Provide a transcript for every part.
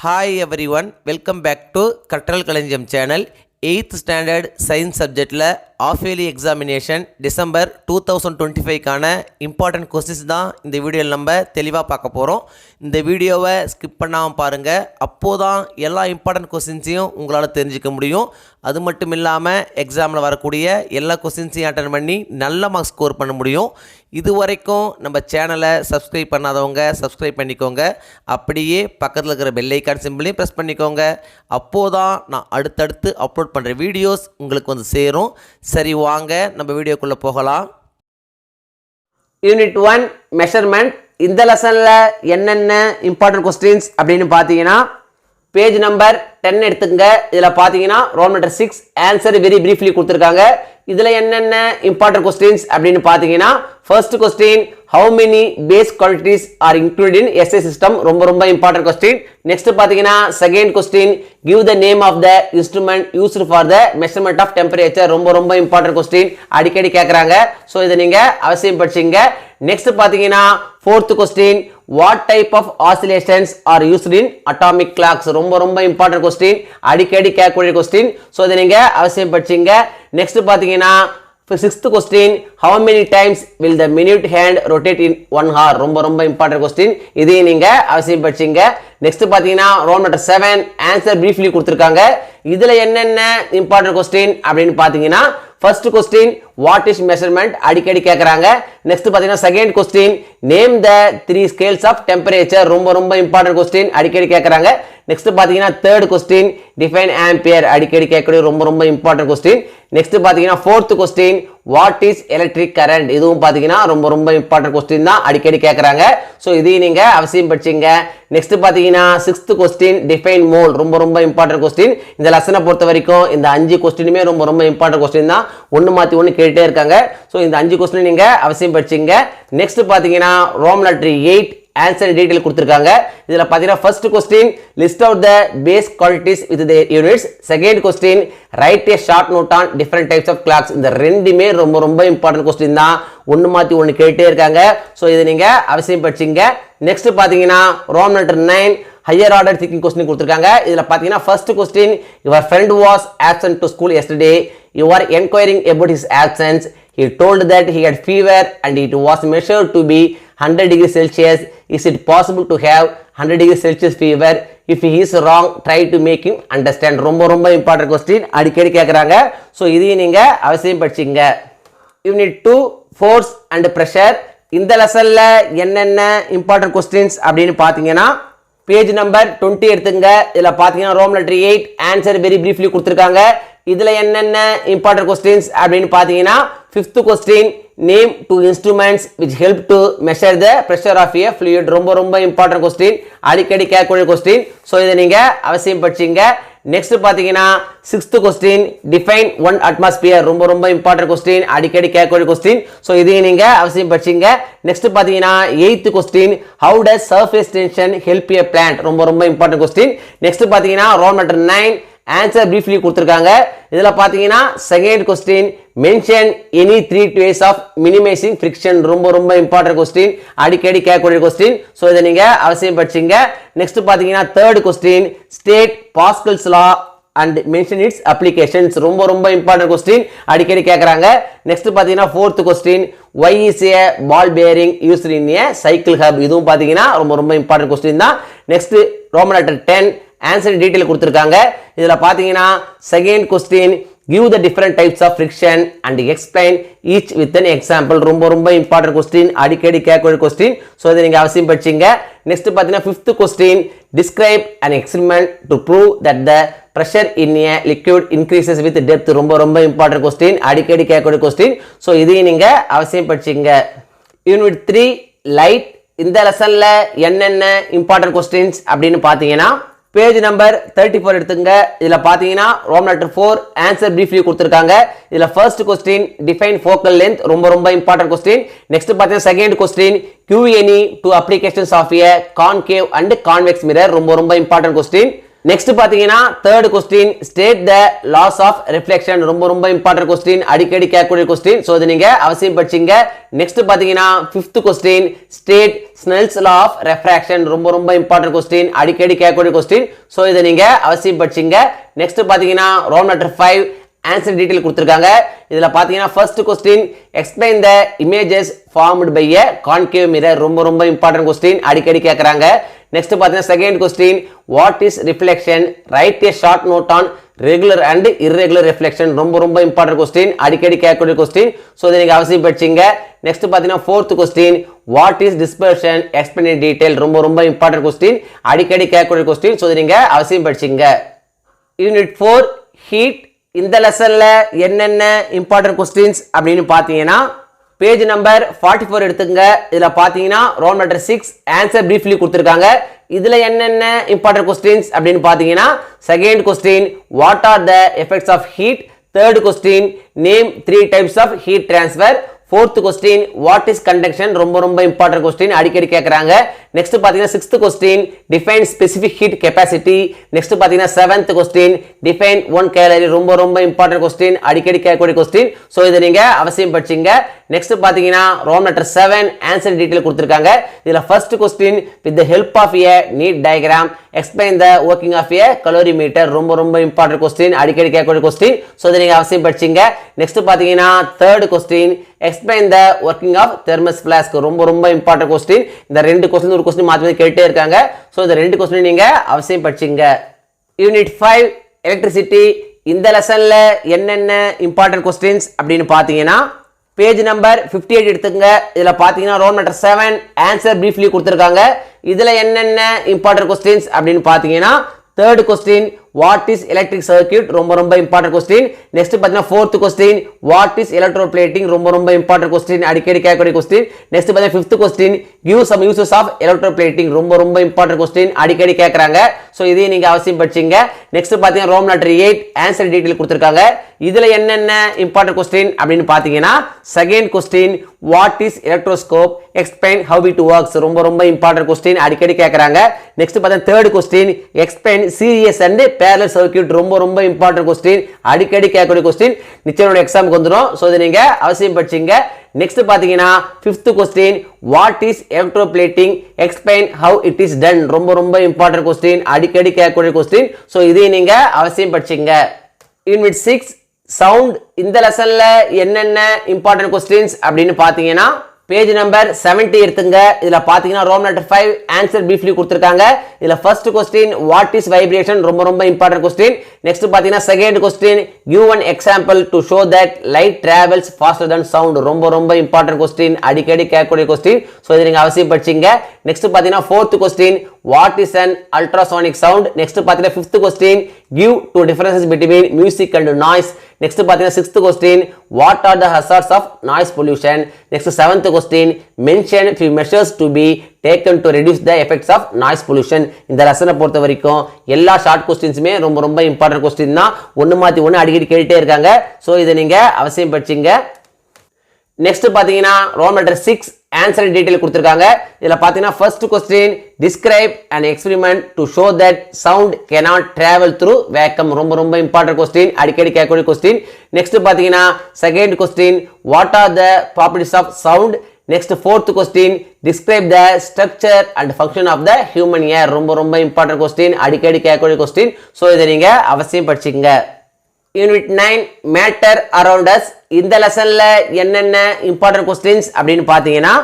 Hi everyone, welcome back to Katral Kalanjam channel. 8th standard science subject la half-yearly examination December 2025 கான important questions தான் இந்த வீடியோவில் நம்ம தெளிவாக பார்க்க போகிறோம். இந்த வீடியோவை ஸ்கிப் பண்ணாமல் பாருங்கள், அப்போதான் எல்லா இம்பார்ட்டன்ட் கொஸ்டின்ஸையும் உங்களால் தெரிஞ்சிக்க முடியும். அது மட்டும் இல்லாமல் எக்ஸாமில் வரக்கூடிய எல்லா கொஸ்டின்ஸையும் அட்டன் பண்ணி நல்ல மார்க்ஸ் ஸ்கோர் பண்ண முடியும். இது வரைக்கும் நம்ம சேனலை சப்ஸ்கிரைப் பண்ணாதவங்க சப்ஸ்கிரைப் பண்ணிக்கோங்க. அப்படியே பக்கத்தில் இருக்கிற பெல் ஐக்கான் சிம்பிளையும் ப்ரெஸ் பண்ணிக்கோங்க. அப்போதான் நான் அடுத்தடுத்து அப்லோட் பண்ணுற வீடியோஸ் உங்களுக்கு வந்து சேரும். சரி, வாங்க நம்ம வீடியோக்குள்ளே போகலாம். Unit 1 measurement. இந்த லெசனில் என்னென்ன இம்பார்ட்டன்ட் கொஸ்டின்ஸ் அப்படின்னு பார்த்தீங்கன்னா, பேஜ் நம்பர் 10 எடுத்துக்கங்க. இதில் பார்த்தீங்கன்னா roll number 6 answer very briefly கொடுத்துருக்காங்க. இதில் என்னென்ன இம்பார்ட்டன்ட் கொஸ்டின்ஸ் அப்படின்னு பார்த்தீங்கன்னா, first question, how many base quantities are included in SI system? ரொம்ப இம்பார்ட்டன்ட் கொஸ்டின். நெக்ஸ்ட் பார்த்தீங்கன்னா second question, give the name of the instrument used for the measurement of temperature. ரொம்ப important question, அடிக்கடி கேட்குறாங்க. So இதை நீங்கள் அவசியம் படிச்சிங்க. Next பார்த்தீங்கன்னா fourth question, what type of oscillations are used in atomic clocks? ரொம்ப இம்பார்ட்டன்ட் கொஸ்டின், அடிக்கடி கேட்கக்கூடிய கொஸ்டின். ஸோ இதை நீங்கள் அவசியம் படிச்சிங்க. நெக்ஸ்ட் பார்த்தீங்கன்னா sixth question, how many times will the minute hand rotate in 1 hour? ரொம்ப இம்பார்ட்டன்ட் கொஸ்டின், இதையும் நீங்க அவசியம் படிச்சிங்க. நெக்ஸ்ட் பாத்தீங்கன்னா ரோல் நம்பர் 7 ஆன்சர் பிரீஃப்லி கொடுத்துருக்காங்க. இதுல என்னென்ன இம்பார்ட்டன்ட் கொஸ்டின் அப்படின்னு பாத்தீங்கன்னா, first question what is measurement, அடிக்கடி கேட்கறாங்க. நெக்ஸ்ட் பாத்தீங்கன்னா second question, name the 3 scales of temperature. ரொம்ப இம்பார்ட்டன்ட் கொஸ்டின், அடிக்கடி கேட்கறாங்க. நெக்ஸ்ட் பாத்தீங்கன்னா தேர்ட் கொஸ்டின், டிஃபைன் ஆம்பியர், அடிக்கடி கேட்கக்கூடிய ரொம்ப இம்பார்ட்டன்ட் கொஸ்டின். நெக்ஸ்ட் பாத்தீங்கன்னா fourth question, what is electric current. இதுவும் பாத்தீங்கன்னா ரொம்ப இம்பார்ட்டன்ட் கொஸ்டின் தான், அடிக்கடி கேட்கறாங்க. ஸோ இதையும் நீங்க அவசியம் படிச்சிங்க. நெக்ஸ்ட் பாத்தீங்கன்னா சிக்ஸ்த் கொஸ்டின், டிஃபைன் மோல். ரொம்ப இம்பார்ட்டன்ட் கொஸ்டின். இந்த லெசனை பொறுத்த வரைக்கும் இந்த 5 கொஸ்டினுமே ரொம்ப இம்பார்ட்டன்ட் கொஸ்டின் தான், ஒன்று மாற்றி ஒன்று கேட்டுட்டே இருக்காங்க. ஸோ இந்த 5 கொஸ்டின் நீங்க அவசியம் படிச்சிங்க. நெக்ஸ்ட் பாத்தீங்கன்னா ரோமன் லெட்டர் 8 ஆன்சர் டீடைல் கொடுத்திருக்காங்க. இதுல பாத்தீங்கன்னா first question, list out the base qualities with the units. Second question, write a short note on different types of clocks. இந்த ரெண்டுமே ரொம்ப இம்பார்ட்டன்ட் கொஸ்டின் தான், ஒன்று மாற்றி ஒன்று கேட்டே இருக்காங்க. ஸோ இதை நீங்க அவசியம் படிச்சிங்க. நெக்ஸ்ட் பாத்தீங்கன்னா Roman letter 9 higher order thinking question கொடுத்திருக்காங்க. இதுல பாத்தீங்கன்னா first question, your friend was absent to school yesterday, you are enquiring about his absence, he told that he had fever and it was measured to be 100 degrees Celsius. Is it possible to have 100 degrees Celsius fever? If he is wrong, try to make him understand. ரொம்ப important question, அடிக்கடி கேட்குறாங்க. So இதையும் நீங்க அவசியம் படிச்சிங்க. Unit 2 force and pressure. இந்த லெசன்ல என்னென்ன இம்பார்ட்டன்ட் கொஸ்டின்ஸ் அப்படின்னு பார்த்தீங்கன்னா, பேஜ் நம்பர் 20 எடுத்துங்க. இதுல பாத்தீங்கன்னா Roman letter 8 answer very briefly கொடுத்திருக்காங்க. இதுல என்னென்ன இம்பார்ட்டன்ட் கொஸ்டின்ஸ் அப்படின்னு பாத்தீங்கன்னா, fifth question, name 2 instruments which help to measure the pressure of a fluid. ரொம்ப இம்பார்ட்டன்ட் கொஸ்டின், அடிக்கடி கேட்கக்கூடிய கொஸ்டின். ஸோ இதை நீங்க அவசியம் படிச்சிங்க. நெக்ஸ்ட் பாத்தீங்கன்னா சிக்ஸ்த் கொஸ்டின், டிஃபைன் 1 அட்மாஸ்பியர். ரொம்ப இம்பார்ட்டன்ட் கொஸ்டின், அடிக்கடி கேட்கக்கூடிய கொஸ்டின். ஸோ இதையும் நீங்க அவசியம் படிச்சிங்க. நெக்ஸ்ட் பாத்தீங்கன்னா eighth question, how does surface tension help a plant? ரொம்ப இம்பார்ட்டன்ட் கொஸ்டின். நெக்ஸ்ட் பாத்தீங்கன்னா ரோல் நம்பர் 9 ஆன்சர் பிரீஃப்லி கொடுத்திருக்காங்க. இதுல பாத்தீங்கன்னா second question, mention any 3 ways of minimising friction. ரொம்ப இம்பார்ட்டன்ட் கொஸ்டின், அடிக்கடி கேட்கக்கூடிய கொஸ்டின். ஸோ இதை நீங்க அவசியம் படிச்சிங்க. நெக்ஸ்ட் பாத்தீங்கன்னா third question, state pascals law and mention it's applications. ரொம்ப இம்பார்ட்டன்ட் கொஸ்டின், அடிக்கடி கேட்கறாங்க. நெக்ஸ்ட் பாத்தீங்கன்னா fourth question, why is a ball bearing used in a cycle hub? இதுவும் பாத்தீங்கன்னா ரொம்ப இம்பார்ட்டன்ட் கொஸ்டின் தான். Next Roman letter 10 answer detail கொடுத்திருக்காங்க. இதுல பாத்தீங்கன்னா second question, give the different types of friction and explain each with an example. ரொம்ப important question, அடிக்கடி கேட்கக்கூடிய கொஸ்டின். ஸோ இதை நீங்க அவசியம் படிச்சிங்க. நெக்ஸ்ட் பாத்தீங்கன்னா fifth question, describe an experiment to prove that the pressure in a liquid increases with depth. ரொம்ப important question, அடிக்கடி கேட்கக்கூடிய கொஸ்டின். ஸோ இதையும் நீங்க அவசியம் படிச்சிங்க. Unit 3 light. இந்த லெசன்ல என்னென்ன இம்பார்ட்டன்ட் கொஸ்டின்ஸ் அப்படின்னு பாத்தீங்கன்னா, பேஜ் நம்பர் 34 எடுத்துங்க. இதுல பாத்தீங்கன்னா ரோமன் லெட்டர் 4 ஆன்சர் பிரீஃப்லி கொடுத்திருக்காங்க. இதுல first question, define focal length. ரொம்ப இம்பார்ட்டன்ட் கொஸ்டின். நெக்ஸ்ட் பாத்தீங்கன்னா second question, give any 2 applications of a concave and convex mirror. ரொம்ப இம்பார்ட்டன்ட் கொஸ்டின். நெக்ஸ்ட் பாத்தீங்கன்னா third question state the laws of reflection ரொம்ப ரொம்ப important question அடிக்கடி கேட்கக்கூடிய question so இதை நீங்க அவசியம் படிச்சீங்க நெக்ஸ்ட் பாத்தீங்கன்னா fifth question state Snell's law of refraction ரொம்ப ரொம்ப இம்பார்ட்டன்ட் கொஸ்டின் அடிக்கடி கேட்கக்கூடிய கொஸ்டின் சோ இதை நீங்க அவசியம் படிச்சீங்க நெக்ஸ்ட் பாத்தீங்கன்னா ரோல் நம்பர் 5 ஆன்சர் டீடைல் கொடுத்திருக்காங்க இதுல பாத்தீங்கன்னா first question explain the images formed by a concave mirror ரொம்ப ரொம்ப இம்பார்ட்டன்ட் கொஸ்டின் அடிக்கடி கேக்குறாங்க நெக்ஸ்ட் பாத்தீங்கன்னா second question what is reflection write a short note on regular and irregular reflection ரொம்ப ரொம்ப இம்பார்ட்டன்ட் கொஸ்டின் அடிக்கடி கேட்கக்கூடிய கொஸ்டின் சோ இதை நீங்க அவசியம் படிச்சீங்க நெக்ஸ்ட் பாத்தீங்கன்னா fourth question what is dispersion explain in detail ரொம்ப ரொம்ப இம்பார்ட்டன்ட் கொஸ்டின் அடிக்கடி கேட்கக்கூடிய கொஸ்டின் சோ இதை நீங்க அவசியம் படிச்சீங்க யூனிட் 4 ஹீட் இந்த லெசன்ல என்னென்ன இம்பார்ட்டன்ட் கொஸ்டின்ஸ் அப்படின்னு பாத்தீங்கன்னா பேஜ் நம்பர் 44 எடுத்துங்க இதுல பாத்தீங்கன்னா ரோல் நம்பர் 6 ஆன்சர் பிரீஃப்லி கொடுத்திருக்காங்க இதுல என்னென்ன இம்பார்ட்டன்ட் கொஸ்டின்ஸ் அப்படின்னு பாத்தீங்கன்னா second question what are the effects of heat third question name 3 types of heat transfer fourth question what is conduction ரொம்ப ரொம்ப important question அடிக்கடி கேக்குறாங்க next பாத்தீங்கன்னா sixth question define specific heat capacity next பாத்தீங்கன்னா seventh question define 1 calorie ரொம்ப ரொம்ப important question அடிக்கடி கேட்கக்கூடிய question சோ இத நீங்க அவசியம் படிச்சீங்க next பாத்தீங்கன்னா row number 7 answer detail கொடுத்திருக்காங்க இதுல first question with the help of a neat diagram explain the working of a calorimeter ரொம்ப ரொம்ப important question அடிக்கடி கேட்கக்கூடிய question சோ இத நீங்க அவசியம் படிச்சீங்க next பாத்தீங்கன்னா third question explain the working of thermos flask ரொம்ப ரொம்ப important question இந்த ரெண்டு क्वेश्चन ஒரு क्वेश्चन மாத்தி மாத்தி கேட்டே இருக்காங்க சோ இந்த ரெண்டு क्वेश्चन நீங்க அவசியம் படிச்சீங்க யூனிட் 5 எலக்ட்ரிசிட்டி இந்த லெசன்ல என்னென்ன இம்பார்ட்டன்ட் क्वेश्चंस அப்படினு பாத்தீங்கன்னா பேஜ் நம்பர் 58 எடுத்துங்க இதுல பாத்தீங்கன்னா ரோல் நம்பர் 7 ஆன்சர் பிரீஃப்லி கொடுத்திருக்காங்க இதுல என்னென்ன இம்பார்ட்டன்ட் क्वेश्चंस அப்படினு பாத்தீங்கன்னா third question what is electric circuit ரொம்ப ரொம்ப important question next பாத்தீங்கன்னா fourth question what is electroplating ரொம்ப ரொம்ப important question அடிக்கடி கேட்கக்கூடிய question next பாத்தீங்கன்னா fifth question give some uses of electroplating ரொம்ப ரொம்ப important question அடிக்கடி கேக்குறாங்க சோ இதை நீங்க அவசியம் படிச்சீங்க next பாத்தீங்கன்னா ரோம் நம்பர் 8 ஆன்சர் டீடைல் கொடுத்திருக்காங்க இதுல என்னென்ன important question அப்படினு பாத்தீங்கன்னா second question what is electroscope explain how it works ரொம்ப ரொம்ப important question அடிக்கடி கேக்குறாங்க next பாத்தீங்கன்னா third question explain series and parallel circuit ரொம்ப ரொம்ப important question அடிக்கடி கேட்கக்கூடிய question நிச்சயமா எக்ஸாம்க்கு வந்துரும் சோ இத நீங்க அவசியம் படிச்சீங்க next பாத்தீங்கன்னா 5th question what is electroplating explain how it is done ரொம்ப ரொம்ப important question அடிக்கடி கேட்கக்கூடிய question சோ இதை நீங்க அவசியம் படிச்சீங்க யூனிட் 6 சவுண்ட் இந்த லெசன்ல என்னென்ன இம்பார்ட்டன்ட் क्वेश्चंस அப்படினு பாத்தீங்கன்னா பேஜ் நம்பர் 70 எடுத்துங்க இதுல பாத்தீங்கன்னா ரோம் நம்பர் 5 ஆன்சர் பிரீஃப்லி கொடுத்திருக்காங்க இதுல first question what is vibration ரொம்ப ரொம்ப இம்பார்ட்டன்ட் क्वेश्चन நெக்ஸ்ட் பாத்தீங்கன்னா second question give one example to show that light travels faster than sound ரொம்ப ரொம்ப இம்பார்ட்டன்ட் क्वेश्चन அடிக்கடி கேட்கக்கூடிய क्वेश्चन சோ இத நீங்க அவசியம் படிச்சீங்க நெக்ஸ்ட் பாத்தீங்கன்னா fourth question what is an ultrasonic sound next பாத்தீங்கன்னா fifth question give two differences between music and noise next பாத்தீங்கன்னா sixth question what are the hazards of noise pollution next seventh question mention few measures to be taken to reduce the effects of noise pollution இந்த லெசனை பொறுத்த வரைக்கும் எல்லா short क्वेश्चंसமே ரொம்ப ரொம்ப important question தான் ஒன்னு மாத்தி ஒன்னு அடிக்கடி கேட்டே இருக்காங்க சோ இத நீங்க அவசியம் படிச்சீங்க நெக்ஸ்ட் பாத்தீங்கன்னா ரோல் நம்பர் 6 ஆன்சர் டீடைல் கொடுத்திருக்காங்க இதுல பாத்தீங்கன்னா first question describe an experiment to show that sound cannot travel through vacuum ரொம்ப ரொம்ப important question அடிக்கடி கேட்கக்கூடிய question next பாத்தீங்கன்னா second question what are the properties of sound next fourth question describe the structure and function of the human ear ரொம்ப ரொம்ப important question அடிக்கடி கேட்கக்கூடிய question so இத நீங்க அவசியம் படிச்சீங்க யூனிட் 9 மேட்டர் அரவுண்ட் us இந்த லெசன்ல என்னென்ன இம்பார்ட்டன்ட் क्वेश्चंस அப்படினு பாத்தீங்கன்னா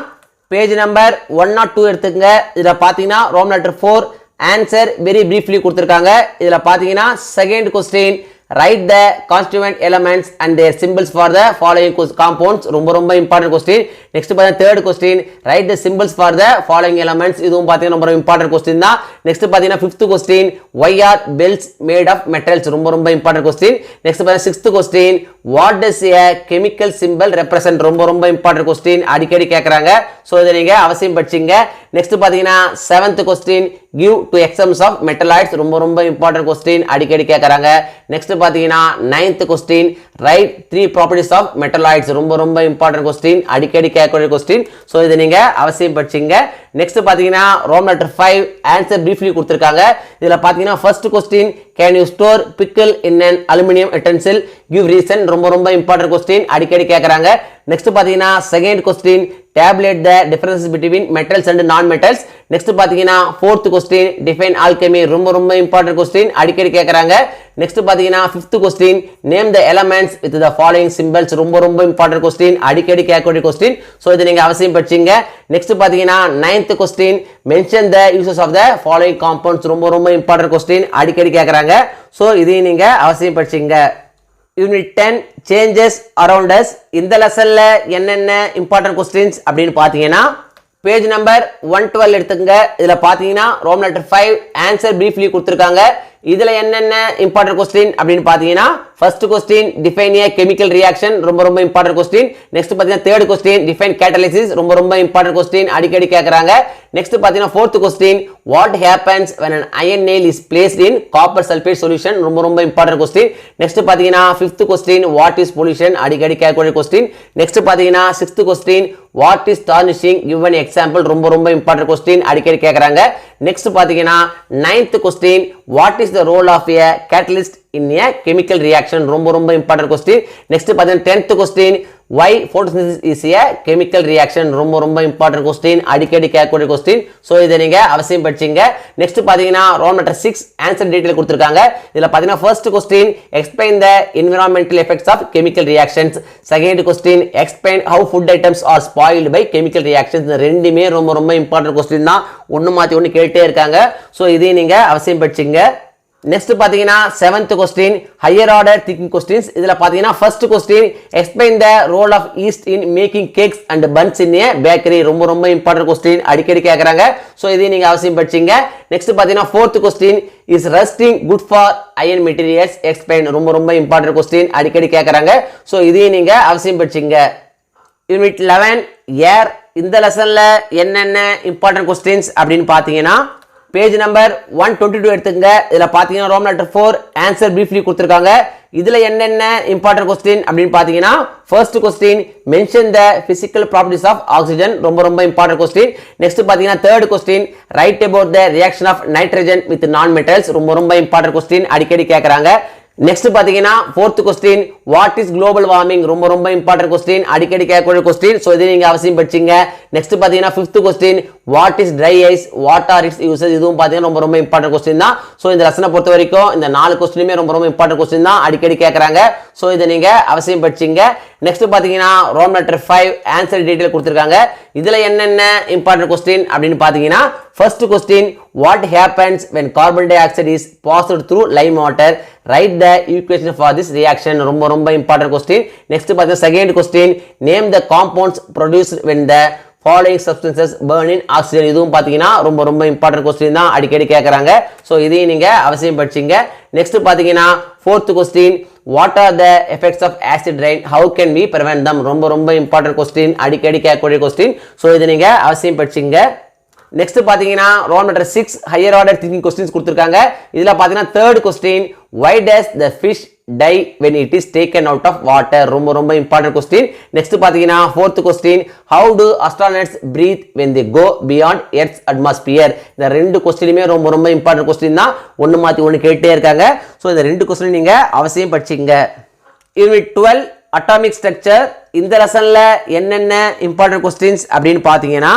பேஜ் நம்பர் 102 எடுத்துங்க இதுல பாத்தீங்கன்னா Roman number 4 answer very briefly கொடுத்திருக்காங்க இதுல பாத்தீங்கன்னா second question write the constituent elements and their symbols for the following compounds ரொம்ப ரொம்ப important question next பாத்தீங்கன்னா third question write the symbols for the following elements இதுவும் பாத்தீங்கன்னா ரொம்ப important question தான் next பாத்தீங்கன்னா fifth question why are bells made of metals ரொம்ப ரொம்ப important question next பாத்தீங்கன்னா sixth question what does a chemical symbol represent ரொம்ப ரொம்ப important question அடிக்கடி கேக்குறாங்க சோ இத நீங்க அவசியம் படிச்சீங்க next பாத்தீங்கன்னா seventh question give two examples of metalloids ரொம்ப ரொம்ப important question அடிக்கடி கேக்குறாங்க next பார்த்தீங்கன்னா 9th question write 3 properties of metalloids ரொம்ப ரொம்ப இம்பார்ட்டன்ட் கொஸ்டின் அடிக்கடி கேட்கக்கூடிய கொஸ்டின் ஸோ இதை நீங்கள் அவசியம் படிச்சிங்க நெக்ஸ்ட் பார்த்தீங்கன்னா ரோம் லெட்டர் 5 ஆன்சர் பிரீஃப்லி கொடுத்துருக்காங்க இதில் பார்த்தீங்கன்னா first question can you store pickle in an aluminium utensil give reason ரொம்ப ரொம்ப இம்பார்ட்டன்ட் கொஸ்டின் அடிக்கடி கேட்குறாங்க நெக்ஸ்ட் பார்த்தீங்கன்னா second question tabulate the differences between metals and non-metals next பாத்தீங்கன்னா fourth question define alchemy ரொம்ப ரொம்ப important question அடிக்கடி கேக்குறாங்க next பாத்தீங்கன்னா fifth question name the elements with the following symbols ரொம்ப ரொம்ப important question அடிக்கடி கேட்கக்கூடிய question so இதை நீங்க அவசியம் படிச்சீங்க next பாத்தீங்கன்னா ninth question mention the uses of the following compounds ரொம்ப ரொம்ப important question அடிக்கடி கேக்குறாங்க so இதையும் நீங்க அவசியம் படிச்சீங்க யூனிட் 10 சேஞ்சஸ் அரவுண்ட் அஸ் இந்த லெசன்ல என்னென்ன இம்பார்ட்டன்ட் கொஸ்டின்ஸ் அப்படின்னு பார்த்தீங்கன்னா பேஜ் நம்பர் 112 எடுத்துங்க இதுல பாத்தீங்கன்னா ரோம் லெட்டர் 5 ஆன்சர் பிரீஃப்லி கொடுத்திருக்காங்க இதுல என்னென்ன இம்பார்ட்டன்ட் கொஸ்டின் அப்படின்னு பாத்தீங்கன்னா ஃபர்ஸ்ட் கொஸ்டின் டிஃபைன் ஏ கெமிக்கல் ரியாக்ஷன் ரொம்ப ரொம்ப இம்பார்ட்டன்ட் கொஸ்டின் நெக்ஸ்ட் பாத்தீங்கன்னா தேர்ட் கொஸ்டின் டிஃபைன் கேட்டலிசிஸ் ரொம்ப ரொம்ப இம்பார்ட்டன்ட் கொஸ்டின் அடிக்கடி கேக்குறாங்க நெக்ஸ்ட் பாத்தீங்கன்னா fourth question what happens when an iron nail is placed in copper sulfate solution ரொம்ப ரொம்ப இம்பார்ட்டன்ட் கொஸ்டின் நெக்ஸ்ட் பாத்தீங்கன்னா fifth question what is pollution அடிக்கடி கேட்கக்கூடிய கொஸ்டின் நெக்ஸ்ட் பாத்தீங்கன்னா sixth question what is tarnishing give an example ரொம்ப ரொம்ப important question அடிக்கடி கேக்குறாங்க நெக்ஸ்ட் பாத்தீங்கன்னா ninth question what is the role of a catalyst in a chemical reaction ரொம்ப ரொம்ப important question next பாத்தீங்கன்னா 10th question why photosynthesis is a chemical reaction ரொம்ப ரொம்ப important question அடிக்கடி கேட்கக்கூடிய question so இதை நீங்க அவசியம் படிச்சீங்க next பாத்தீங்கன்னா ரோம் லெட்டர் 6 ஆன்சர் டீடைல் கொடுத்திருக்காங்க இதுல பாத்தீங்கன்னா first question explain the environmental effects of chemical reactions second question explain how food items are spoiled by chemical reactions இந்த ரெண்டுமே ரொம்ப ரொம்ப important question தான் ஒன்னு மாத்தி ஒன்னு கேட்டே இருக்காங்க so இதை நீங்க அவசியம் படிச்சீங்க நெக்ஸ்ட் பாத்தீங்கன்னா 7th question higher order thinking questions இதுல பாத்தீங்கன்னா first question explain the role of yeast in making cakes and buns in a bakery ரொம்ப ரொம்ப இம்பார்ட்டன்ட் கொஸ்டின் அடிக்கடி கேக்குறாங்க சோ இதை நீங்க அவசியம் படிச்சீங்க நெக்ஸ்ட் பாத்தீங்கன்னா 4th question is rusting good for iron materials explain ரொம்ப ரொம்ப இம்பார்ட்டன்ட் கொஸ்டின் அடிக்கடி கேக்குறாங்க சோ இதையும் நீங்க அவசியம் படிச்சீங்க யூனிட் 11 ஏர் இந்த லெசன்ல என்னென்ன இம்பார்ட்டன்ட் கொஸ்டின்ஸ் அப்படின்னு பாத்தீங்கன்னா பேஜ் நம்பர் 122 எடுத்துங்க இதுல பாத்தீங்கன்னா ரோம் லெட்டர் 4 ஆன்சர் பிரீஃப்லி கொடுத்திருக்காங்க இதுல என்னென்ன இம்பார்ட்டன்ட் கொஸ்டின் அப்படின்னு பாத்தீங்கன்னா first question mention the physical properties of oxygen ரொம்ப ரொம்ப இம்பார்ட்டன்ட் கொஸ்டின் நெக்ஸ்ட் பாத்தீங்கன்னா third question write about the reaction of nitrogen with non metals ரொம்ப ரொம்ப இம்பார்ட்டன்ட் கொஸ்டின் அடிக்கடி கேக்குறாங்க நெக்ஸ்ட் பாத்தீங்கன்னா fourth question what is global warming ரொம்ப ரொம்ப இம்பார்ட்டன்ட் கொஸ்டின் அடிக்கடி கேட்கக்கூடிய கொஸ்டின் சோ இதை நீங்க அவசியம் படிச்சீங்க நெக்ஸ்ட் பாத்தீங்கன்னா fifth question what is dry ice what are its uses இதுவும் பாத்தீங்கன்னா ரொம்ப ரொம்ப இம்பார்ட்டன்ட் கொஸ்டின் தான் சோ இந்த லெசனை பொறுத்த வரைக்கும் இந்த 4 கொஸ்டினுமே ரொம்ப ரொம்ப இம்பார்ட்டன்ட் கொஸ்டின் தான் அடிக்கடி கேக்குறாங்க சோ இதை நீங்க அவசியம் படிச்சீங்க நெக்ஸ்ட் பாத்தீங்கன்னா ரோம் லெட்டர் 5 ஆன்சர் டீடைல் கொடுத்திருக்காங்க இதுல என்னென்ன இம்பார்ட்டன்ட் கொஸ்டின் அப்படின்னு பாத்தீங்கன்னா first question what happens when carbon dioxide is passed through lime water write the equation for this reaction ரொம்ப ரொம்ப important question next பாத்தீங்கன்னா second question name the compounds produced when the following substances burn in oxygen இதுவும் பாத்தீங்கன்னா ரொம்ப ரொம்ப important question தான் அடிக்கடி கேக்குறாங்க சோ இதையும் நீங்க அவசியம் படிச்சீங்க next பாத்தீங்கன்னா fourth question what are the effects of acid rain how can we prevent them ரொம்ப ரொம்ப important question அடிக்கடி கேட்கக்கூடிய question சோ இதை நீங்க அவசியம் படிச்சீங்க நெக்ஸ்ட் பாத்தீங்கன்னா Roman letter 6 higher order thinking questions கொடுத்திருக்காங்க இதுல பாத்தீங்கன்னா third question why does the fish die when it is taken out of water ரொம்ப ரொம்ப இம்பார்ட்டன்ட் கொஸ்டின் நெக்ஸ்ட் பாத்தீங்கன்னா fourth question how do astronauts breathe when they go beyond earth's atmosphere இந்த ரெண்டு கொஸ்டினுமே ரொம்ப ரொம்ப இம்பார்ட்டன்ட் கொஸ்டின் தான் ஒன்னு மாத்தி ஒன்னு கேட்டே இருக்காங்க சோ இந்த ரெண்டு கொஸ்டின் நீங்க அவசியம் படிச்சீங்க யூனிட் 12 அட்டாமிக் ஸ்ட்ரக்சர் இந்த லெசன்ல என்னென்ன இம்பார்ட்டன்ட் கொஸ்டின்ஸ் அப்படின்னு பாத்தீங்கன்னா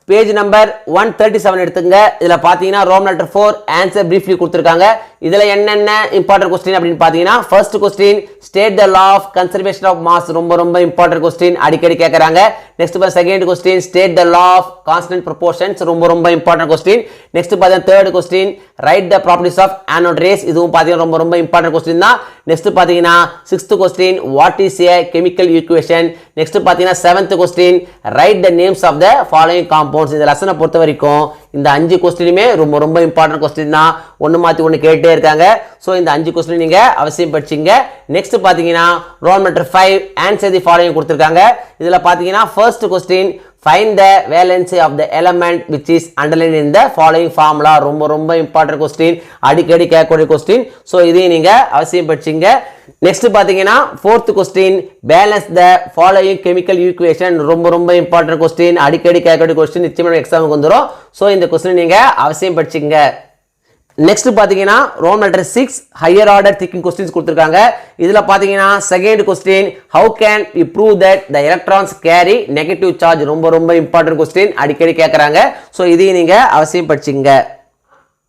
பேஜ் நம்பர் 137 எடுத்துங்க இதுல பாத்தீங்கன்னா ரோம் லெட்டர் 4 ஆன்சர் பிரீஃப்லி கொடுத்திருக்காங்க இதுல என்னென்ன இம்பார்ட்டன்ட் கொஸ்டின் அப்படின்னு பாத்தீங்கன்னா first question state the law of conservation of mass ரொம்ப ரொம்ப இம்பார்ட்டன்ட் கொஸ்டின் அடிக்கடி கேக்குறாங்க next second question state the law of constant proportions ரொம்ப ரொம்ப இம்பார்ட்டன்ட் கொஸ்டின் நெக்ஸ்ட் பாத்தீங்கன்னா third question write the properties of anode rays இதுவும் பாத்தீங்கன்னா ரொம்ப ரொம்ப இம்பார்ட்டன்ட் கொஸ்டின் தான் நெக்ஸ்ட் பாத்தீங்கன்னா sixth question what is a chemical equation next பாத்தீங்கன்னா seventh question write the names of the following compounds இந்த லெசனை பொறுத்த வரைக்கும் இந்த 5 கொஸ்டினுமே ரொம்ப ரொம்ப இம்பார்ட்டன்ட் கொஸ்டின் தான் ஒன்னு மாத்தி ஒன்னு கேட்டே இருக்காங்க சோ இந்த 5 கொஸ்டின் நீங்க அவசியம் படிச்சீங்க நெக்ஸ்ட் பாத்தீங்கன்னா Roman letter 5 answer the following கொடுத்திருக்காங்க இதுல பாத்தீங்கன்னா first question find the valency of the element which is underlined in the following formula. ரொம்ப important question, அடிக்கடி கேட்கக்கூடிய question. ஸோ இதையும் நீங்க அவசியம் படிச்சிங்க. நெக்ஸ்ட் பாத்தீங்கன்னா fourth question, balance the following chemical equation. ரொம்ப important question, அடிக்கடி கேட்கக்கூடிய question, நிச்சயமா எக்ஸாமுக்கு வந்துரும். ஸோ இந்த கொஸ்டின் நீங்க அவசியம் படிச்சிங்க. நெக்ஸ்ட் பாத்தீங்கன்னா Roman letter 6 higher order thinking questions கொடுத்திருக்காங்க. இதுல பாத்தீங்கன்னா second question, how can we prove that the electrons carry negative charge. ரொம்ப இம்பார்ட்டன்ட் क्वेश्चन, அடிக்கடி கேக்குறாங்க. சோ இதையும் நீங்க அவசியம் படிச்சிங்க.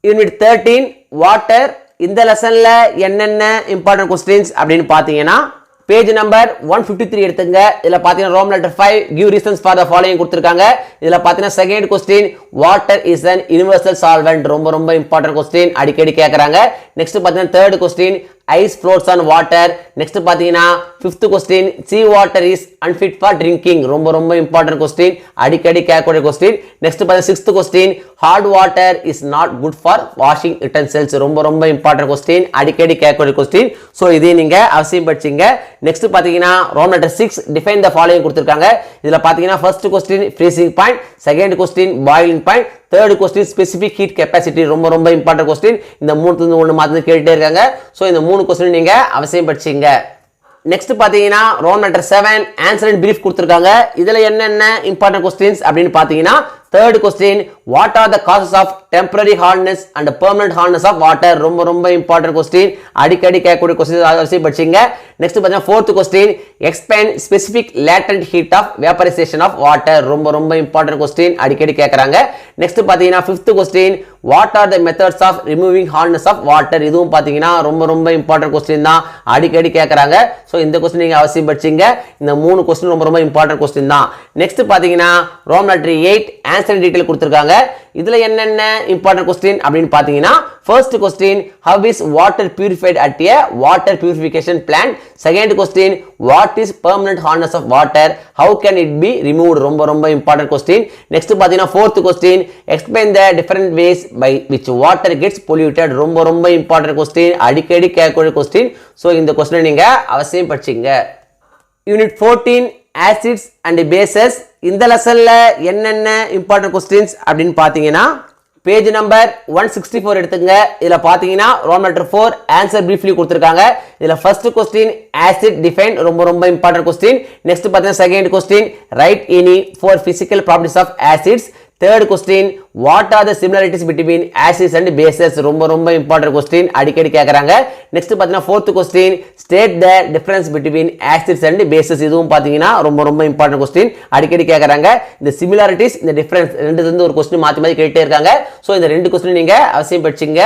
Unit 13 water. இந்த லெசன்ல என்னென்ன இம்பார்ட்டன்ட் क्वेश्चंस அப்படினு பாத்தீங்கன்னா பேஜ் நம்பர் 153 எடுத்துங்க. இதுல பாத்தீங்கன்னா Roman letter 5 give reasons for the following கொடுத்திருக்காங்க. இதுல பாத்தீங்கன்னா second question, water is an universal solvent. ரொம்ப இம்பார்ட்டன்ட் क्वेश्चन, அடிக்கடி கேக்குறாங்க. நெக்ஸ்ட் பாத்தீங்கன்னா third question, ice floats on water. Next பாத்தீங்கன்னா fifth question, sea water is unfit for drinking. ரொம்ப important question, அடிக்கடி கேட்கக்கூடிய क्वेश्चन. நெக்ஸ்ட் பாத்தீங்கன்னா sixth question, hard water is not good for washing utensils. ரொம்ப important question, அடிக்கடி கேட்கக்கூடிய question. So இதை நீங்க அவசியம் படிச்சீங்க. நெக்ஸ்ட் பாத்தீங்கன்னா Roman letter 6 define the following கொடுத்திருக்காங்க. இதுல பாத்தீங்கன்னா first question freezing point, second question boiling point, third question specific heat capacity. ரொம்ப இம்பார்ட்டன்ட் क्वेश्चन. இந்த மூணுல இருந்து ஒன்னு மாத்தி கேட்டுட்டே இருக்காங்க. சோ இந்த மூணு क्वेश्चन நீங்க அவசியம் படிச்சீங்க. நெக்ஸ்ட் பாத்தீங்கன்னா Roman letter 7 answer and brief கொடுத்திருக்காங்க. இதுல என்னென்ன இம்பார்ட்டன்ட் क्वेश्चंस அப்படினு பாத்தீங்கன்னா third question, what are the causes of temporary hardness and permanent hardness of water. ரொம்ப இம்பார்ட்டன்ட் क्वेश्चन, அடிக்கடி கேட்கக்கூடிய क्वेश्चन அவசியம் படிச்சீங்க. நெக்ஸ்ட் பாத்தீங்கன்னா fourth question, explain specific latent heat of vaporization of water. ரொம்ப இம்பார்ட்டன்ட் क्वेश्चन, அடிக்கடி கேக்குறாங்க. நெக்ஸ்ட் பாத்தீங்கன்னா fifth question, what are the methods of removing hardness of water. இதுவும் பாத்தீங்கன்னா ரொம்ப இம்பார்ட்டன்ட் क्वेश्चन தான், அடிக்கடி கேக்குறாங்க. சோ இந்த क्वेश्चन நீங்க அவசியம் படிச்சீங்க. இந்த மூணு क्वेश्चन ரொம்ப இம்பார்ட்டன்ட் क्वेश्चन தான். நெக்ஸ்ட் பாத்தீங்கன்னா ரோம் லெட்டர் 8 ஆன்சர் டீடைல் கொடுத்திருக்காங்க. இதுல என்னென்ன இம்பார்ட்டன்ட் क्वेश्चन அப்படினு பாத்தீங்கன்னா first question, how is water purified at a water purification plant. second question, what is permanent hardness of water, how can it be removed. ரொம்ப important question. Next பாத்தீங்கன்னா fourth question, explain the different ways by which water gets polluted. ரொம்ப important question, அடிக்கடி கேட்கக்கூடிய question. So இந்த question நீங்க அவசியம் படிச்சீங்க. Unit 14 acids and bases. இந்த லெசன்ல என்னென்ன இம்பார்ட்டன்ட் क्वेश्चंस அப்படினு பாத்தீங்கன்னா பேஜ் நம்பர் 164 எடுத்துங்க. இதுல பாத்தீங்கன்னா ரோம் லெட்டர் 4 ஆன்சர் பிரீஃப்லி கொடுத்திருக்காங்க. இதுல ஃபர்ஸ்ட் क्वेश्चन acid define. ரொம்ப இம்பார்ட்டன்ட் क्वेश्चन. நெக்ஸ்ட் பாத்தீங்கன்னா second question, write any four physical properties of acids. third question, what are the similarities between acids and bases. ரொம்ப important question, அடிக்கடி கேக்குறாங்க. Next பாத்தீங்கன்னா fourth question, state the difference between acids and bases. இதுவும் பாத்தீங்கன்னா ரொம்ப important question, அடிக்கடி கேக்குறாங்க. இந்த similarities, இந்த difference ரெண்டுல இருந்து ஒரு क्वेश्चन மாத்தி கேட்டே இருக்காங்க. சோ இந்த ரெண்டு क्वेश्चन நீங்க அவசியம் படிச்சீங்க.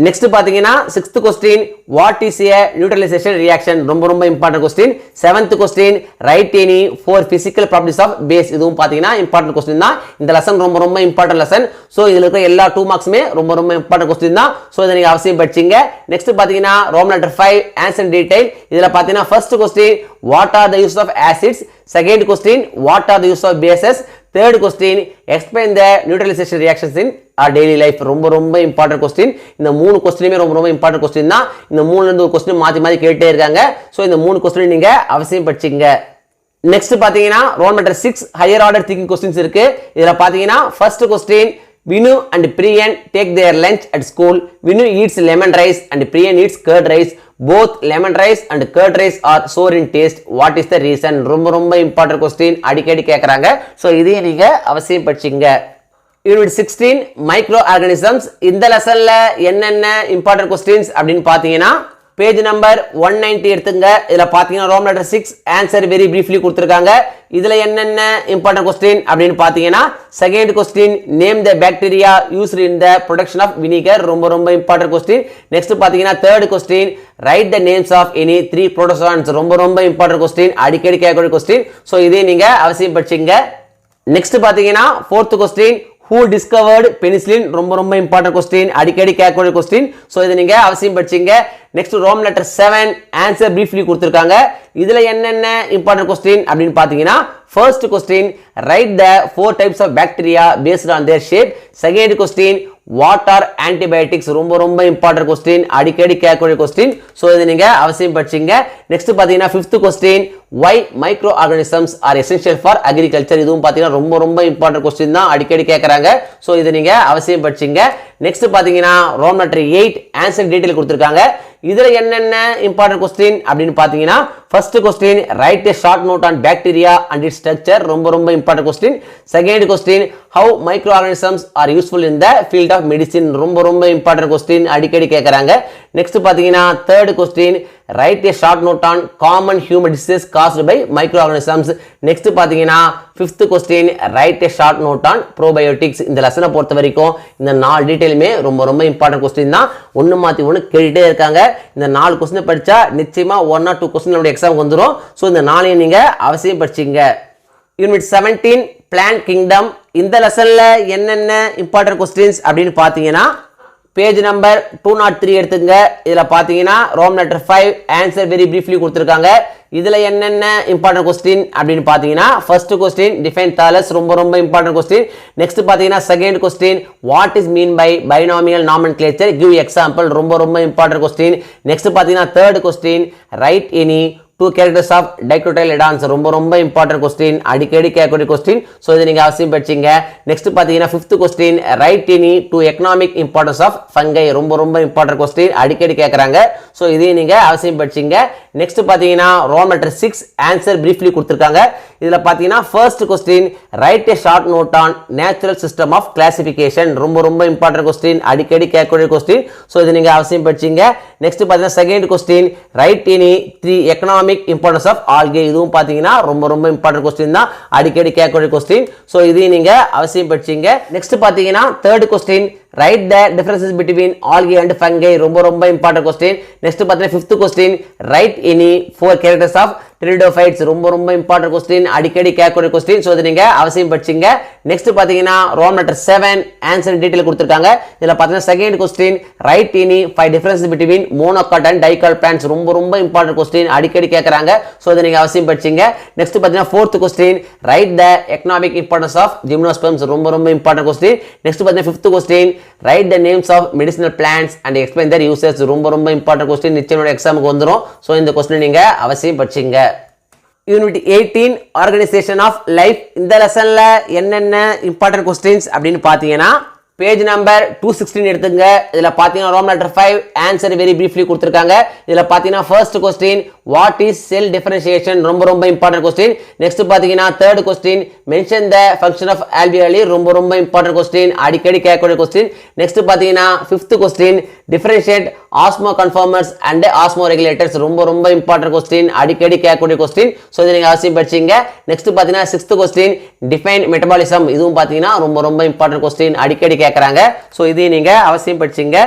நெக்ஸ்ட் பாத்தீங்கன்னா sixth question, what is a neutralization reaction. ரொம்ப important question. seventh question, write any four physical properties of base. இதுவும் பாத்தீங்கன்னா இம்பார்ட்டன்ட் क्वेश्चन தான். இந்த லெசன் ரொம்ப இம்பார்ட்டன்ட் லெசன். சோ இதுல இருக்க எல்லா 2 மார்க்ஸ்மே ரொம்ப இம்பார்ட்டன்ட் क्वेश्चन தான். சோ இத நீங்க அவசியம் படிச்சீங்க. நெக்ஸ்ட் பாத்தீங்கன்னா ரோம் லெட்டர் 5 ஆன்சர் டீடைல். இதுல பாத்தீங்கன்னா first question, what are the uses of acids. second question, what are the uses of bases. third question, explain the neutralization reactions in our daily life. ரொம்ப important question. இந்த மூணு क्वेश्चनமே ரொம்ப important question தான். இந்த மூணுல இருந்து ஒரு क्वेश्चन மாத்தி கேட்டே இருக்காங்க. சோ இந்த மூணு क्वेश्चन நீங்க அவசியம் படிச்சீங்க. நெக்ஸ்ட் பாத்தீங்கன்னா Roman letter 6 higher order thinking questions இருக்கு. இதுல பாத்தீங்கன்னா first question, Vinu and Priyan take their lunch at school. Vinu eats lemon rice and Priyan eats curd rice. Both lemon rice and curd rice are sour in taste. What is the reason. ரொம்ப important question, அடிக்கடி கேக்குறாங்க. So இதையும் நீங்க அவசியம் படிச்சீங்க. Unit 16 micro organisms. இந்த லெசன்ல என்னென்ன இம்பார்ட்டன்ட் क्वेश्चंस அப்படினு பாத்தீங்கன்னா பேஜ் நம்பர் 190 எடுத்துங்க. இதுல பாத்தீங்கன்னா Roman letter 6 answer very briefly கொடுத்திருக்காங்க. இதுல என்னென்ன இம்பார்ட்டன்ட் क्वेश्चन அப்படினு பாத்தீங்கன்னா second question, name the bacteria used in the production of vinegar. ரொம்ப இம்பார்ட்டன்ட் क्वेश्चन. நெக்ஸ்ட் பாத்தீங்கன்னா third question, write the names of any 3 protozoans. ரொம்ப இம்பார்ட்டன்ட் क्वेश्चन, அடிக்கடி கேட்கக்கூடிய क्वेश्चन. சோ இதை நீங்க அவசியம் படிச்சீங்க. நெக்ஸ்ட் பாத்தீங்கன்னா fourth question, who discovered penicillin. ரொம்ப இம்பார்ட்டன்ட் क्वेश्चन, அடிக்கடி கேட்கக்கூடிய क्वेश्चन. சோ இத நீங்க அவசியம் படிச்சீங்க. Next Roman letter 7 answer briefly கொடுத்திருக்காங்க. இதுல என்னென்ன இம்பார்ட்டன்ட் क्वेश्चन அப்படினு பாத்தீங்கன்னா first question, write the 4 types of bacteria based on their shape. second question, what are antibiotics. ரொம்ப இம்பார்ட்டன்ட் क्वेश्चन, அடிக்கடி கேட்கக்கூடிய क्वेश्चन. சோ இத நீங்க அவசியம் படிச்சீங்க. நெக்ஸ்ட் பாத்தீங்கன்னா fifth question, why microorganisms are essential for agriculture. இதுவும் பார்த்தீங்கன்னா ரொம்ப ரொம்ப இம்பார்ட்டன்ட் கொஸ்டின் தான், அடிக்கடி கேட்குறாங்க. ஸோ இதை நீங்கள் அவசியம் படிச்சிங்க. நெக்ஸ்ட் பார்த்தீங்கன்னா ரோமன் லெட்டர் 8 ஆன்சர் டீட்டெயில் கொடுத்துருக்காங்க. இதில் என்னென்ன இம்பார்ட்டன்ட் கொஸ்டின் அப்படின்னு பார்த்தீங்கன்னா first question write a short note on bacteria and its structure, ரொம்ப ரொம்ப important question. Second question how micro organisms are useful in the field of medicine, ரொம்ப ரொம்ப important question, அடிக்கடி கேட்குறாங்க. நெக்ஸ்ட் பார்த்தீங்கன்னா third question write a short note on common human disease caused by micro organisms. Next பார்த்தீங்கன்னா fifth question write a short note on probiotics. இந்த லெசனை பொறுத்த வரைக்கும் இந்த 4 டீட்டெயிலுமே ரொம்ப ரொம்ப இம்பார்ட்டன்ட் கொஸ்டின் தான். ஒன்று மாற்றி ஒன்று கேட்டுகிட்டே இருக்காங்க. இந்த 4 கொஸ்டின் படித்தா நிச்சயமா 1 or 2 கொஸ்டின் நம்மளுடைய எக்ஸாமுக்கு வந்துடும். ஸோ இந்த 4ஐயும் நீங்கள் அவசியம் படிச்சிங்க. Unit 17 plant kingdom. இந்த லெசனில் என்னென்ன இம்பார்ட்டன்ட் கொஸ்டின்ஸ் அப்படின்னு பார்த்தீங்கன்னா பேஜ் நம்பர் 203 எடுத்துங்க. இதில் பார்த்தீங்கன்னா Roman letter 5 answer very briefly கொடுத்துருக்காங்க. இதில் என்னென்ன இம்பார்ட்டன்ட் கொஸ்டின் அப்படின்னு பார்த்தீங்கன்னா ஃபர்ஸ்ட் கொஸ்டின் டிஃபைன் தாலஸ், ரொம்ப ரொம்ப இம்பார்ட்டன்ட் கொஸ்டின். நெக்ஸ்ட் பார்த்தீங்கன்னா second question what is mean by binomial nomenclature, give example, ரொம்ப ரொம்ப இம்பார்ட்டன்ட் கொஸ்டின். நெக்ஸ்ட் பார்த்தீங்கன்னா third question write any 2 characters of dicotyledons, ரொம்ப ரொம்ப இம்பார்ட்டன்ட் கொஸ்டின், அடிக்கடி கேட்கக்கூடிய கொஸ்டின். ஸோ இதை நீங்கள் அவசியம் படிச்சிங்க. நெக்ஸ்ட் பார்த்தீங்கன்னா fifth question write any 2 economic importance of fungi, ரொம்ப ரொம்ப இம்பார்ட்டன்ட் கொஸ்டின், அடிக்கடி கேட்குறாங்க. ஸோ இதையும் நீங்கள் அவசியம் படிச்சிங்க. நெக்ஸ்ட் பார்த்தீங்கன்னா ரோமன் லெட்டர் 6 ஆன்சர் பிரீஃப்லி கொடுத்துருக்காங்க. இதில் பார்த்தீங்கன்னா first question write a short note on natural system of classification, ரொம்ப ரொம்ப இம்பார்ட்டன்ட் கொஸ்டின், அடிக்கடி கேட்கக்கூடிய கொஸ்டின். ஸோ இதை நீங்கள் அவசியம் படிச்சிங்க. நெக்ஸ்ட் பார்த்தீங்கன்னா second question write any 3 economic importance of algae, இதுவும் பார்த்தீங்கன்னா ரொம்ப ரொம்ப இம்பார்ட்டன்ட் கொஸ்டின் தான், அடிக்கடி கேட்கக்கூடிய கொஸ்டின். ஸோ இதையும் நீங்கள் அவசியம் படிச்சிங்க. நெக்ஸ்ட் பார்த்தீங்கன்னா third question write the differences between algae and fungi, ரொம்ப ரொம்ப இம்பார்ட்டன்ட் கொஸ்டின். நெக்ஸ்ட் பார்த்தீங்கன்னா fifth question write any 4 characters of pteridophytes, ரொம்ப ரொம்ப இம்பார்ட்டன்ட் கொஸ்டின், அடிக்கடி கேட்கக்கூடிய கொஸ்டின். ஸோ இதை நீங்கள் அவசியம் படிச்சிங்க. நெக்ஸ்ட் பார்த்தீங்கன்னா ரோமன் லெட்டர் 7 ஆன்சர் டீட்டெயில் கொடுத்துருக்காங்க. இதில் பார்த்தீங்கன்னா second question write any 5 differences between monocot and dicot plants, ரொம்ப ரொம்ப இம்பார்ட்டன்ட் கொஸ்டின், அடிக்கடி கேட்குறாங்க. ஸோ இதை நீங்கள் அவசியம் படிச்சிங்க. நெக்ஸ்ட் பார்த்தீங்கன்னா fourth question write the economic importance of gymnosperms, ரொம்ப ரொம்ப இம்பார்ட்டன்ட் கொஸ்டின். நெக்ஸ்ட் பார்த்தீங்கன்னா fifth question write the names of medicinal plants and explain their uses, ரொம்ப ரொம்ப இம்பார்ட்டன்ட் கொஸ்டின், நிச்சயம் எக்ஸாமுக்கு வந்துடும். ஸோ இந்த கொஸ்டின் நீங்கள் அவசியம் படிச்சிங்க. Unit 18 organisation of life. இந்த லெசன்ல என்னென்ன இம்பார்ட்டன்ட் கொஸ்டின்ஸ் அப்படின்னு பார்த்தீங்கன்னா பேஜ் நம்பர் 216 எடுத்துங்க. இதில் பார்த்தீங்கன்னா Roman letter 5 answer very briefly கொடுத்துருக்காங்க. இதில் பார்த்தீங்கன்னா first question what is cell differentiation, ரொம்ப ரொம்ப இம்பார்ட்டன்ட் கொஸ்டின். நெக்ஸ்ட் பார்த்தீங்கன்னா third question mention the function of alveoli, ரொம்ப ரொம்ப இம்பார்ட்டன்ட் கொஸ்டின், அடிக்கடி கேட்கக்கூடிய கொஸ்டின். நெக்ஸ்ட் பார்த்தீங்கன்னா fifth question differentiate osmoconformers and osmoregulators, ரொம்ப ரொம்ப இம்பார்ட்டன்ட் கொஸ்டின், அடிக்கடி கேட்கக்கூடிய கொஸ்டின். ஸோ இதை நீங்கள் அவசியம் படிச்சிங்க. நெக்ஸ்ட் பார்த்தீங்கன்னா சிக்ஸ்த் கொஸ்டின் டிஃபைன் மெட்டபாலிசம், இதுவும் பார்த்தீங்கன்னா ரொம்ப ரொம்ப இம்பார்ட்டன்ட் கொஸ்டின், அடிக்கடி கேட்குறாங்க. ஸோ இதையும் நீங்கள் அவசியம் படிச்சிங்க.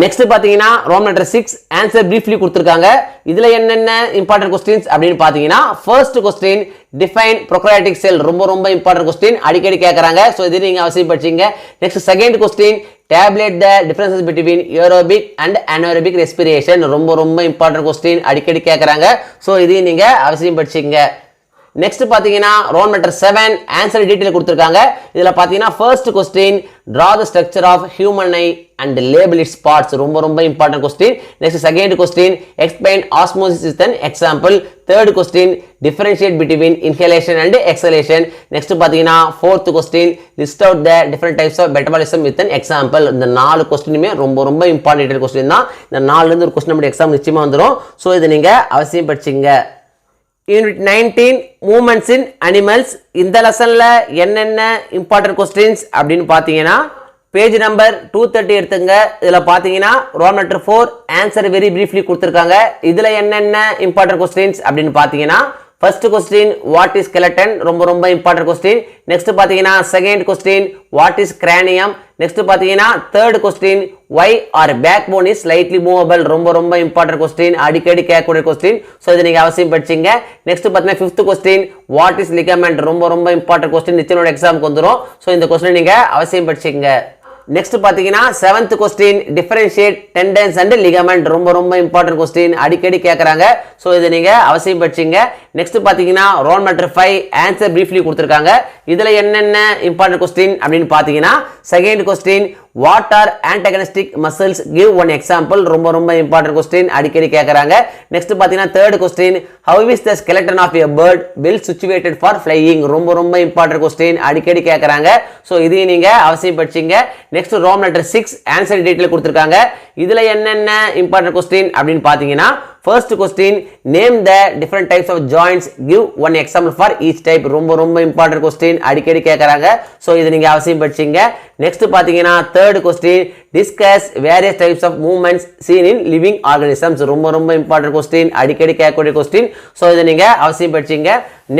நெக்ஸ்ட் பார்த்தீங்கன்னா ரோமன் லெட்டர் 6 ஆன்சர் பிரீஃப்லி கொடுத்துருக்காங்க. இதில் என்னென்ன இம்பார்ட்டன்ட் கொஸ்டின்ஸ் அப்படின்னு பார்த்தீங்கன்னா ஃபர்ஸ்ட் கொஸ்டின் டிஃபைன் ப்ரோகாரியோட்டிக் செல், ரொம்ப ரொம்ப இம்பார்ட்டன்ட் கொஸ்டின், அடிக்கடி கேட்குறாங்க. ஸோ இதை நீங்கள் அவசியம் படிச்சிங்க. Next second question tabulate the differences between aerobic and anaerobic respiration, ரொம்ப ரொம்ப இம்பார்ட்டன்ட் கொஸ்டின், அடிக்கடி கேட்குறாங்க. ஸோ இதையும் நீங்கள் அவசியம் படிச்சிங்க. நெக்ஸ்ட் பார்த்தீங்கன்னா ரோமன் லெட்டர் 7 ஆன்சர் டீட்டெயில் கொடுத்துருக்காங்க. இதில் பார்த்தீங்கன்னா first question draw the structure of human eye and label its parts, ரொம்ப ரொம்ப important question. Next second question explain osmosis with an example. Third question differentiate between inhalation and exhalation. நெக்ஸ்ட் பார்த்தீங்கன்னா fourth question list out the different types of metabolism with an example. இந்த 4 கொஸ்டினுமே ரொம்ப ரொம்ப important question தான். இந்த 4லேருந்து ஒரு question நம்மளுடைய exam நிச்சயமாக வந்துடும். ஸோ இதை நீங்கள் அவசியம் படிச்சிங்க. Unit 19 movements in animals. இந்த லெசன்ல என்னென்ன இம்பார்ட்டன்ட் கொஸ்டின்ஸ் அப்படின்னு பார்த்தீங்கன்னா பேஜ் நம்பர் 230 எடுத்துங்க. இதில் பார்த்தீங்கன்னா Roman letter 4 answer very briefly கொடுத்துருக்காங்க. இதில் என்னென்ன இம்பார்ட்டன்ட் கொஸ்டின்ஸ் அப்படின்னு பார்த்தீங்கன்னா first question what is skeleton, ரொம்ப ரொம்ப இம்பார்ட்டன்ட் கொஸ்டின். நெக்ஸ்ட் பார்த்தீங்கன்னா second question what is cranium. நெக்ஸ்ட் பார்த்தீங்கன்னா third question why our backbone is slightly movable, ரொம்ப ரொம்ப இம்பார்ட்டன்ட் கொஸ்டின், அடிக்கடி கேட்கக்கூடிய கொஸ்டின். ஸோ இதை நீங்கள் அவசியம் படிச்சிங்க. நெக்ஸ்ட் பார்த்தீங்கன்னா fifth question what is ligament, ரொம்ப ரொம்ப இம்பார்ட்டன்ட் கொஸ்டின், நிச்சயம் எக்ஸாமுக்கு வந்துடும். ஸோ இந்த கொஸ்டின் நீங்கள் அவசியம் படிச்சிங்க. நெக்ஸ்ட் பார்த்தீங்கன்னா seventh question differentiate tendons and ligament, ரொம்ப ரொம்ப இம்பார்ட்டன்ட் கொஸ்டின், அடிக்கடி கேட்குறாங்க. ஸோ இதை நீங்கள் அவசியம் படிச்சிங்க. நெக்ஸ்ட் பார்த்தீங்கன்னா ரோமன் லெட்டர் 5 ஆன்சர் பிரீஃப்லி கொடுத்துருக்காங்க. இதில் என்னென்ன இம்பார்ட்டன்ட் கொஸ்டின் அப்படின்னு பார்த்தீங்கன்னா second question what are antagonistic muscles give one example ரொம்ப ரொம்ப இம்பார்ட்டன்ட் கொஸ்டின் அடிக்கடி கேட்குறாங்க நெக்ஸ்ட் பார்த்தீங்கன்னா third question how is the skeleton of a bird well situated for flying ரொம்ப ரொம்ப இம்பார்ட்டன்ட் கொஸ்டின் அடிக்கடி கேட்குறாங்க ஸோ இதையும் நீங்கள் அவசியம் படிச்சிங்க next Roman letter 6 answer detail கொடுத்துருக்காங்க இதில் என்னென்ன இம்பார்ட்டன்ட் கொஸ்டின் அப்படின்னு பார்த்தீங்கன்னா first question name the different types of joints give one example for each type ரொம்ப ரொம்ப important question அடிக்கடி கேக்குறாங்க சோ இத நீங்க அவசியம் படிச்சீங்க next பாத்தீங்கன்னா third question discuss various types of movements seen in living organisms ரொம்ப ரொம்ப important question அடிக்கடி கேட்கக்கூடிய question சோ இத நீங்க அவசியம் படிச்சீங்க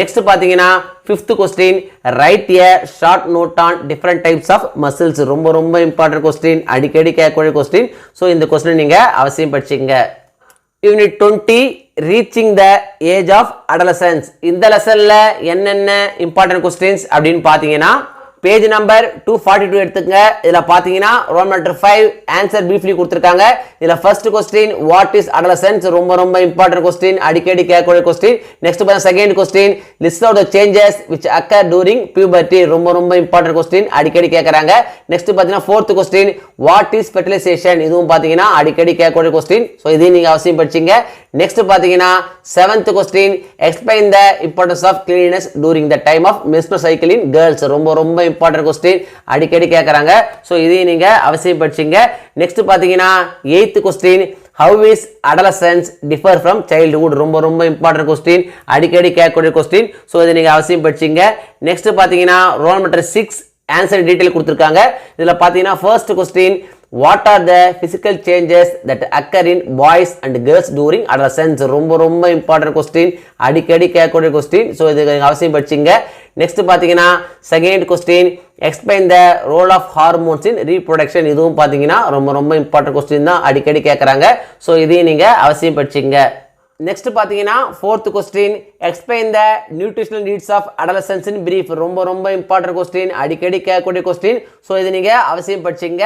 next பாத்தீங்கன்னா fifth question write a short note on different types of muscles ரொம்ப ரொம்ப important question அடிக்கடி கேட்கக்கூடிய question சோ இந்த question நீங்க அவசியம் படிச்சீங்க Unit 20 Reaching the Age of Adolescence இந்த லெசன்ல என்னென்ன இம்பார்ட்டன்ட் கொஸ்டின்ஸ் அப்படின்னு பார்த்தீங்கன்னா பேஜ் நம்பர் 242 எடுத்துக்கங்க இதுல பாத்தீங்கன்னா ரோம் லெட்டர் 5 ஆன்சர் பிரீஃப்லி கொடுத்திருக்காங்க இதுல first question what is adolescence ரொம்ப ரொம்ப இம்பார்ட்டன்ட் क्वेश्चन அடிக்கடி கேட்கக்கூடிய क्वेश्चन நெக்ஸ்ட் பாருங்க second question list out the changes which occur during puberty ரொம்ப ரொம்ப இம்பார்ட்டன்ட் क्वेश्चन அடிக்கடி கேக்குறாங்க நெக்ஸ்ட் பாத்தீங்கன்னா fourth question what is fertilisation இதுவும் பாத்தீங்கன்னா அடிக்கடி கேட்கக்கூடிய क्वेश्चन சோ இதையும் நீங்க அவசியம் படிச்சீங்க நெக்ஸ்ட் பாத்தீங்கன்னா seventh question explain the importance of cleanliness during the time of menstrual cycle in girls ரொம்ப ரொம்ப இம்பார்ட்டன்ட் क्वेश्चन அடிக்கடி கேக்குறாங்க சோ இதையும் நீங்க அவசியம் படிச்சீங்க நெக்ஸ்ட் பாத்தீங்கன்னா 8th question how is adolescence differ from childhood ரொம்ப ரொம்ப இம்பார்ட்டன்ட் क्वेश्चन அடிக்கடி கேட்கக்கூடிய क्वेश्चन சோ இதை நீங்க அவசியம் படிச்சீங்க நெக்ஸ்ட் பாத்தீங்கன்னா ரோல் நம்பர் 6 ஆன்சர் டீடைல் கொடுத்திருக்காங்க இதுல பாத்தீங்கன்னா first question what are the physical changes that occur in boys and girls during adolescence ரொம்ப ரொம்ப இம்பார்ட்டன்ட் क्वेश्चन அடிக்கடி கேட்கக்கூடிய क्वेश्चन சோ இதை அவசியம் படிச்சீங்க நெக்ஸ்ட் பாத்தீங்கன்னா second question explain the role of hormones in reproduction இதுவும் பாத்தீங்கன்னா ரொம்ப ரொம்ப இம்பார்ட்டன்ட் क्वेश्चन தான் அடிக்கடி கேக்குறாங்க சோ இதையும் நீங்க அவசியம் படிச்சீங்க நெக்ஸ்ட் பாத்தீங்கன்னா fourth question explain the nutritional needs of adolescents in brief ரொம்ப ரொம்ப இம்பார்ட்டன்ட் क्वेश्चन அடிக்கடி கேட்கக்கூடிய क्वेश्चन சோ இதை நீங்க அவசியம் படிச்சீங்க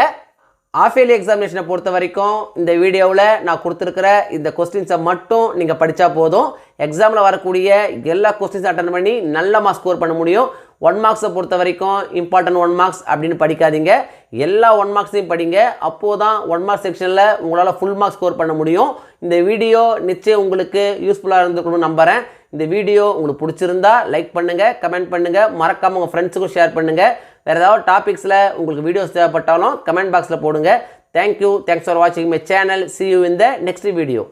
ஆஃப் இயர்லி எக்ஸாமினேஷனை பொறுத்த வரைக்கும் இந்த வீடியோவில் நான் கொடுத்துருக்கிற இந்த கொஸ்டின்ஸை மட்டும் நீங்கள் படித்தா போதும் எக்ஸாமில் வரக்கூடிய எல்லா கொஸ்டின்ஸும் அட்டன் பண்ணி நல்ல மார்க்ஸ் ஸ்கோர் பண்ண முடியும் 1 மார்க்ஸை பொறுத்த வரைக்கும் இம்பார்ட்டன்ட் 1 மார்க்ஸ் அப்படின்னு படிக்காதீங்க எல்லா 1 மார்க்ஸையும் படிங்க அப்போது தான் 1 மார்க் செக்ஷனில் உங்களால் ஃபுல் மார்க்ஸ் ஸ்கோர் பண்ண முடியும் இந்த வீடியோ நிச்சயம் உங்களுக்கு யூஸ்ஃபுல்லாக இருந்துக்கணும்னு நம்புகிறேன் இந்த வீடியோ உங்களுக்கு பிடிச்சிருந்தா லைக் பண்ணுங்கள் கமெண்ட் பண்ணுங்கள் மறக்காமல் உங்கள் ஃப்ரெண்ட்ஸுக்கும் ஷேர் பண்ணுங்கள் வேறு ஏதாவது டாபிக்ஸில் உங்களுக்கு வீடியோஸ் தேவைப்பட்டாலும் கமெண்ட் பாக்ஸில் போடுங்க தேங்க்யூ தேங்க்ஸ் ஃபார் வாட்சிங் my channel see you in the next video